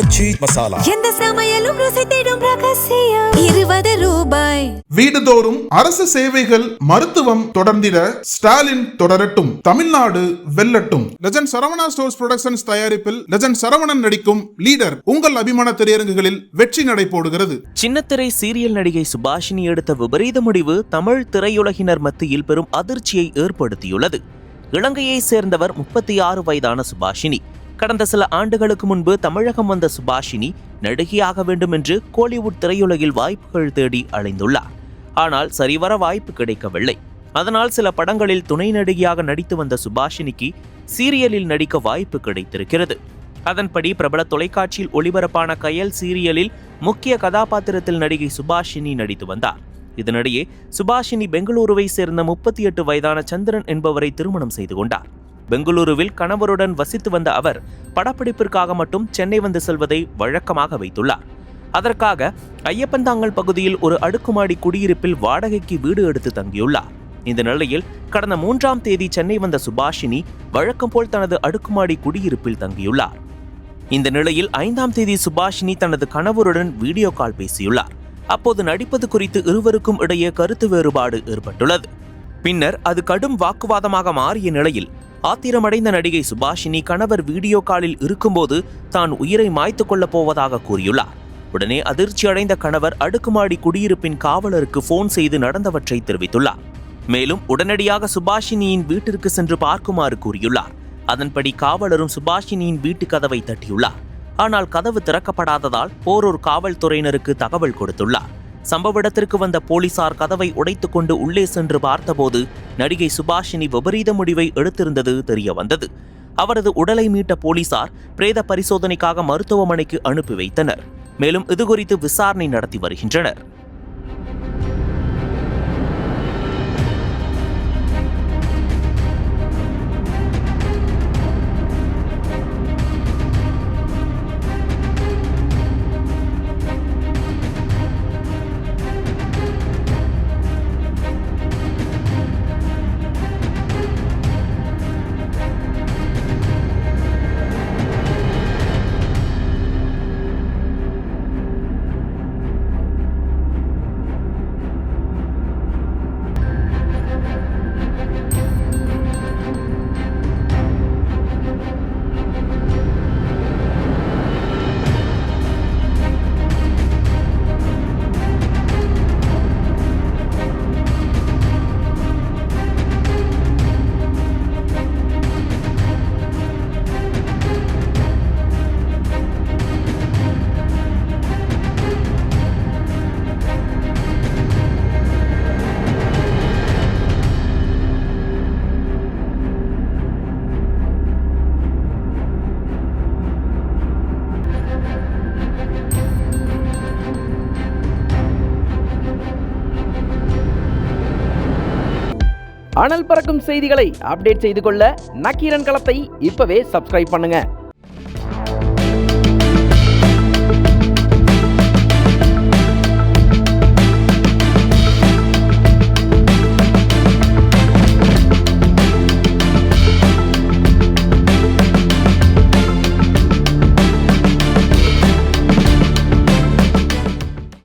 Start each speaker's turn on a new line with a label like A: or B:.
A: ஆச்சி மசாலா.
B: எந்த சமையலும் ருசி தேடும் ரகசியம். 20 ரூபாய்.
C: வீடுதோறும் அரசு சேவைகள் மருத்துவம் தொடர்ந்திட ஸ்டாலின் தொடரட்டும், தமிழ்நாடு வெல்லட்டும். லெஜண்ட் சரவணா ஸ்டோர்ஸ் புரொடக்ஷன்ஸ் தயாரிப்பில் லெஜண்ட் சரவணன் நடிக்கும் லீடர் உங்கள் அபிமான திரையரங்குகளில் வெற்றி நடை போடுகிறது.
D: சின்னத்திரை சீரியல் நடிகை சுபாஷினி எடுத்த விபரீத முடிவு தமிழ் திரையுலகினர் மத்தியில் பெரும் அதிர்ச்சியை ஏற்படுத்தியுள்ளது. இலங்கையை சேர்ந்தவர் 36 வயதான சுபாஷினி. கடந்த சில ஆண்டுகளுக்கு முன்பு தமிழகம் வந்த சுபாஷினி நடிகையாக வேண்டும் என்று கோலிவுட் திரையுலகில் வாய்ப்புகள் தேடி அலைந்துள்ளார். ஆனால் சரிவர வாய்ப்பு கிடைக்கவில்லை. அதனால் சில படங்களில் துணை நடிகையாக நடித்து வந்த சுபாஷினிக்கு சீரியலில் நடிக்க வாய்ப்பு கிடைத்திருக்கிறது. அதன்படி பிரபல தொலைக்காட்சியில் ஒளிபரப்பான கயல் சீரியலில் முக்கிய கதாபாத்திரத்தில் நடிகை சுபாஷினி நடித்து வந்தார். இதனிடையே சுபாஷினி பெங்களூருவை சேர்ந்த 38 வயதான சந்திரன் என்பவரை திருமணம் செய்து கொண்டார். பெங்களூருவில் கணவருடன் வசித்து வந்த அவர் படப்பிடிப்பிற்காக மட்டும் சென்னை வந்து செல்வதை வழக்கமாக வைத்துள்ளார். அதற்காக ஐயப்பன்தாங்கல் பகுதியில் ஒரு அடுக்குமாடி குடியிருப்பில் வாடகைக்கு வீடு எடுத்து தங்கியுள்ளார். இந்த நிலையில் கடந்த 3ஆம் தேதி சென்னை வந்த சுபாஷினி வழக்கம் போல் தனது அடுக்குமாடி குடியிருப்பில் தங்கியுள்ளார். இந்த நிலையில் 5ஆம் தேதி சுபாஷினி தனது கணவருடன் வீடியோ கால் பேசியுள்ளார். அப்போது நடிப்பது குறித்து இருவருக்கும் இடையே கருத்து வேறுபாடு ஏற்பட்டுள்ளது. பின்னர் அது கடும் வாக்குவாதமாக மாறிய நிலையில் ஆத்திரமடைந்த நடிகை சுபாஷினி கணவர் வீடியோ காலில் இருக்கும்போது தான் உயிரை மாய்த்து கொள்ளப் போவதாக கூறியுள்ளார். உடனே அதிர்ச்சி அடைந்த கணவர் அடுக்குமாடி குடியிருப்பின் காவலருக்கு போன் செய்து நடந்தவற்றை தெரிவித்துள்ளார். மேலும் உடனடியாக சுபாஷினியின் வீட்டிற்கு சென்று பார்க்குமாறு கூறியுள்ளார். அதன்படி காவலரும் சுபாஷினியின் வீட்டு கதவை தட்டியுள்ளார். ஆனால் கதவு திறக்கப்படாததால் போரூர் காவல்துறையினருக்கு தகவல் கொடுத்துள்ளார். சம்பவ இடத்திற்கு வந்த போலீசார் கதவை உடைத்துக் கொண்டு உள்ளே சென்று பார்த்தபோது நடிகை சுபாஷினி விபரீத முடிவை எடுத்திருந்தது தெரிய வந்தது. அவரது உடலை மீட்ட போலீசார் பிரேத பரிசோதனைக்காக மருத்துவமனைக்கு அனுப்பி வைத்தனர். மேலும் இதுகுறித்து விசாரணை நடத்தி வருகின்றனர்.
E: அனல் பறக்கும் செய்திகளை அப்டேட் செய்து கொள்ள நக்கீரன் களத்தை இப்பவே சப்ஸ்கிரைப் பண்ணுங்க.